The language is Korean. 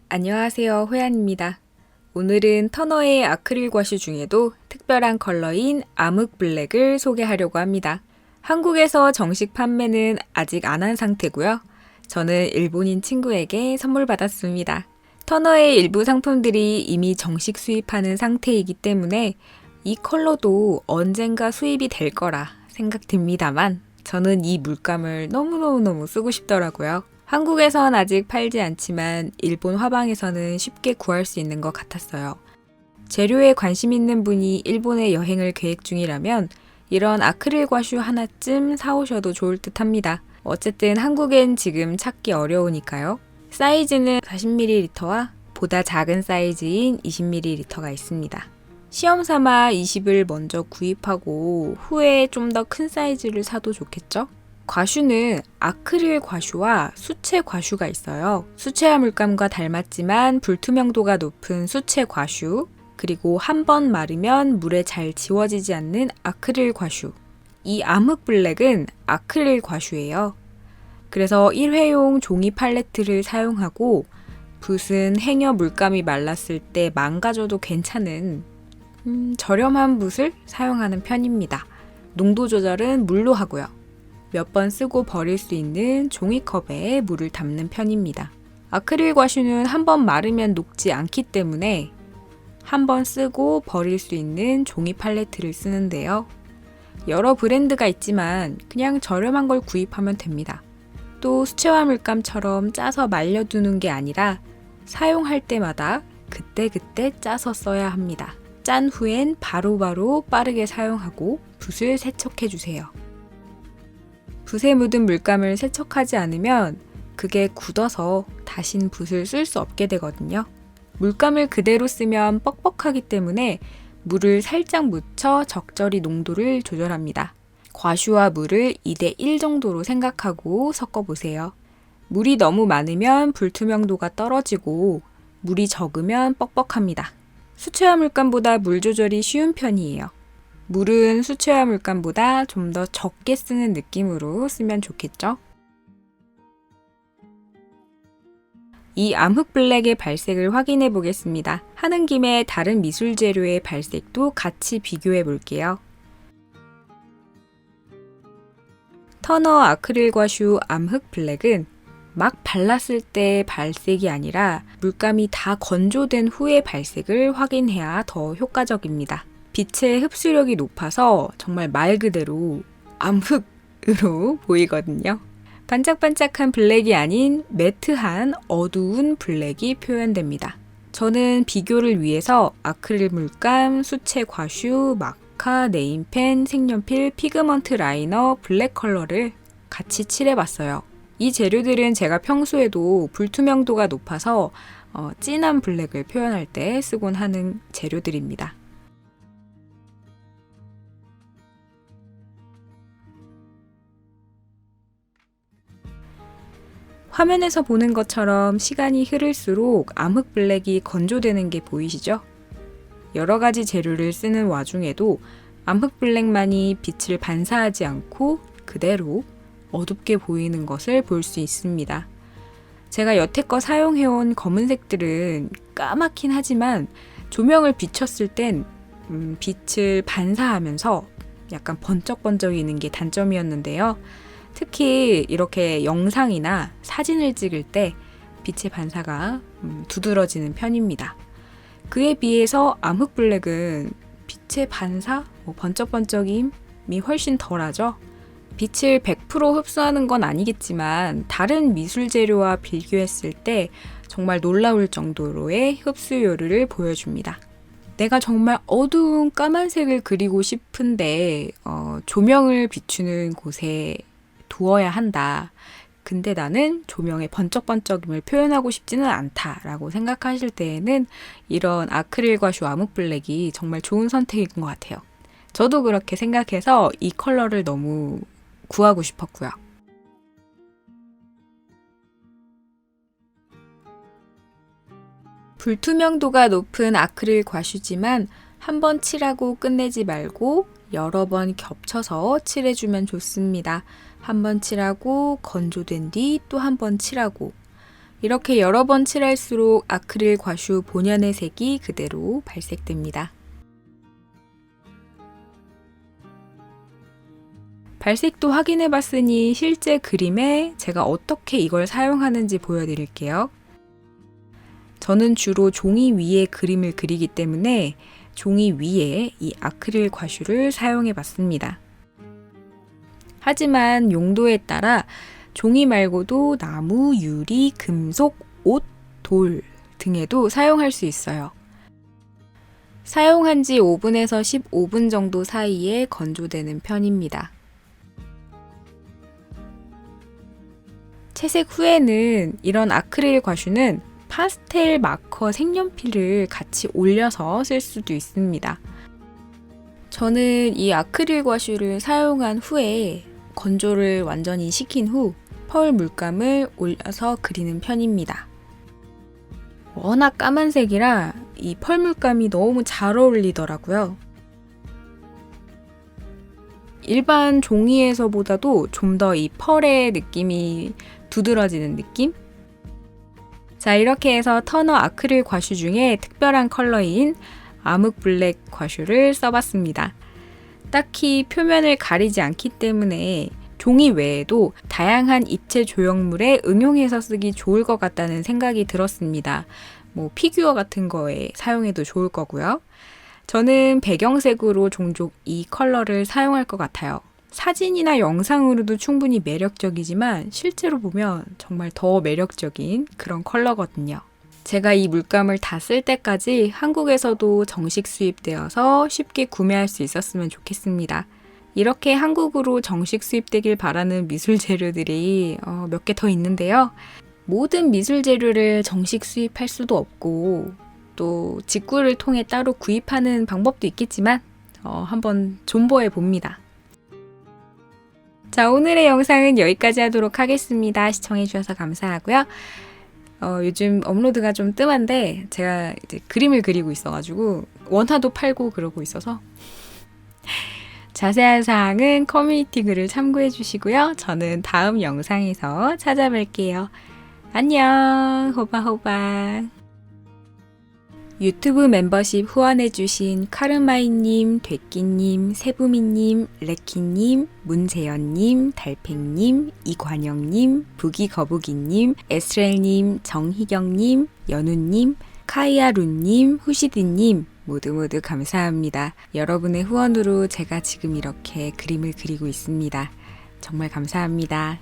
안녕하세요, 호연입니다. 오늘은 터너의 아크릴 과슈 중에도 특별한 컬러인 암흑 블랙을 소개하려고 합니다. 한국에서 정식 판매는 아직 안 한 상태고요. 저는 일본인 친구에게 선물 받았습니다. 터너의 일부 상품들이 이미 정식 수입하는 상태이기 때문에 이 컬러도 언젠가 수입이 될 거라 생각됩니다만 저는 이 물감을 너무너무 쓰고 싶더라고요. 한국에선 아직 팔지 않지만 일본 화방에서는 쉽게 구할 수 있는 것 같았어요. 재료에 관심 있는 분이 일본에 여행을 계획 중이라면 이런 아크릴 과슈 하나쯤 사오셔도 좋을 듯 합니다. 어쨌든 한국엔 지금 찾기 어려우니까요. 사이즈는 40ml와 보다 작은 사이즈인 20ml가 있습니다. 시험 삼아 20을 먼저 구입하고 후에 좀 더 큰 사이즈를 사도 좋겠죠? 과슈는 아크릴 과슈와 수채 과슈가 있어요. 수채화 물감과 닮았지만 불투명도가 높은 수채 과슈, 그리고 한 번 마르면 물에 잘 지워지지 않는 아크릴 과슈. 이 암흑 블랙은 아크릴 과슈예요. 그래서 일회용 종이 팔레트를 사용하고 붓은 행여 물감이 말랐을 때 망가져도 괜찮은 저렴한 붓을 사용하는 편입니다. 농도 조절은 물로 하고요. 몇 번 쓰고 버릴 수 있는 종이컵에 물을 담는 편입니다. 아크릴 과슈는 한 번 마르면 녹지 않기 때문에 한 번 쓰고 버릴 수 있는 종이 팔레트를 쓰는데요. 여러 브랜드가 있지만 그냥 저렴한 걸 구입하면 됩니다. 또 수채화 물감처럼 짜서 말려두는 게 아니라 사용할 때마다 그때그때 짜서 써야 합니다. 짠 후엔 바로바로 빠르게 사용하고 붓을 세척해주세요. 붓에 묻은 물감을 세척하지 않으면 그게 굳어서 다신 붓을 쓸 수 없게 되거든요. 물감을 그대로 쓰면 뻑뻑하기 때문에 물을 살짝 묻혀 적절히 농도를 조절합니다. 과슈와 물을 2대1 정도로 생각하고 섞어보세요. 물이 너무 많으면 불투명도가 떨어지고 물이 적으면 뻑뻑합니다. 수채화 물감보다 물 조절이 쉬운 편이에요. 물은 수채화 물감보다 좀 더 적게 쓰는 느낌으로 쓰면 좋겠죠? 이 암흑 블랙의 발색을 확인해 보겠습니다. 하는 김에 다른 미술 재료의 발색도 같이 비교해 볼게요. 터너 아크릴 과슈 암흑 블랙은 막 발랐을 때의 발색이 아니라 물감이 다 건조된 후의 발색을 확인해야 더 효과적입니다. 빛의 흡수력이 높아서 정말 말 그대로 암흑으로 보이거든요. 반짝반짝한 블랙이 아닌 매트한 어두운 블랙이 표현됩니다. 저는 비교를 위해서 아크릴 물감, 수채 과슈, 마카, 네임펜, 색연필, 피그먼트 라이너, 블랙 컬러를 같이 칠해봤어요. 이 재료들은 제가 평소에도 불투명도가 높아서 진한 블랙을 표현할 때 쓰곤 하는 재료들입니다. 화면에서 보는 것처럼 시간이 흐를수록 암흑 블랙이 건조되는 게 보이시죠? 여러 가지 재료를 쓰는 와중에도 암흑 블랙만이 빛을 반사하지 않고 그대로 어둡게 보이는 것을 볼 수 있습니다. 제가 여태껏 사용해온 검은색들은 까맣긴 하지만 조명을 비췄을 땐 빛을 반사하면서 약간 번쩍번쩍이는 게 단점이었는데요. 특히 이렇게 영상이나 사진을 찍을 때 빛의 반사가 두드러지는 편입니다. 그에 비해서 암흑 블랙은 빛의 반사, 번쩍번쩍임이 훨씬 덜하죠. 빛을 100% 흡수하는 건 아니겠지만 다른 미술 재료와 비교했을 때 정말 놀라울 정도로의 흡수율을 보여줍니다. 내가 정말 어두운 까만색을 그리고 싶은데 조명을 비추는 곳에 두어야 한다. 근데 나는 조명의 번쩍번쩍임을 표현하고 싶지는 않다라고 생각하실 때에는 이런 아크릴 과슈 암흑 블랙이 정말 좋은 선택인 것 같아요. 저도 그렇게 생각해서 이 컬러를 너무 구하고 싶었고요. 불투명도가 높은 아크릴 과슈지만 한 번 칠하고 끝내지 말고 여러 번 겹쳐서 칠해주면 좋습니다. 한 번 칠하고 건조된 뒤 또 한 번 칠하고 이렇게 여러 번 칠할수록 아크릴 과슈 본연의 색이 그대로 발색됩니다. 발색도 확인해 봤으니 실제 그림에 제가 어떻게 이걸 사용하는지 보여드릴게요. 저는 주로 종이 위에 그림을 그리기 때문에 종이 위에 이 아크릴 과슈를 사용해 봤습니다. 하지만 용도에 따라 종이 말고도 나무, 유리, 금속, 옷, 돌 등에도 사용할 수 있어요. 사용한 지 5분에서 15분 정도 사이에 건조되는 편입니다. 채색 후에는 이런 아크릴 과슈는 파스텔 마커 색연필을 같이 올려서 쓸 수도 있습니다. 저는 이 아크릴 과슈를 사용한 후에 건조를 완전히 시킨 후 펄 물감을 올려서 그리는 편입니다. 워낙 까만색이라 이 펄 물감이 너무 잘 어울리더라고요. 일반 종이에서보다도 좀 더 이 펄의 느낌이 두드러지는 느낌? 자, 이렇게 해서 터너 아크릴 과슈 중에 특별한 컬러인 암흑 블랙 과슈를 써봤습니다. 딱히 표면을 가리지 않기 때문에 종이 외에도 다양한 입체 조형물에 응용해서 쓰기 좋을 것 같다는 생각이 들었습니다. 뭐 피규어 같은 거에 사용해도 좋을 거고요. 저는 배경색으로 종종 이 컬러를 사용할 것 같아요. 사진이나 영상으로도 충분히 매력적이지만 실제로 보면 정말 더 매력적인 그런 컬러거든요. 제가 이 물감을 다 쓸 때까지 한국에서도 정식 수입되어서 쉽게 구매할 수 있었으면 좋겠습니다. 이렇게 한국으로 정식 수입되길 바라는 미술 재료들이 몇 개 더 있는데요. 모든 미술 재료를 정식 수입할 수도 없고 또 직구를 통해 따로 구입하는 방법도 있겠지만 한번 존버해 봅니다. 자, 오늘의 영상은 여기까지 하도록 하겠습니다. 시청해주셔서 감사하고요. 요즘 업로드가 좀 뜸한데 제가 이제 그림을 그리고 있어가지고 원화도 팔고 그러고 있어서 자세한 사항은 커뮤니티 글을 참고해 주시고요. 저는 다음 영상에서 찾아뵐게요. 안녕, 호바호바. 유튜브 멤버십 후원해주신 카르마이님, 되끼님, 세부미님, 레키님, 문재현님, 달팽님, 이관영님, 부기거북이님, 에스렐님, 정희경님, 연우님, 카이아루님, 후시드님 모두 감사합니다. 여러분의 후원으로 제가 지금 이렇게 그림을 그리고 있습니다. 정말 감사합니다.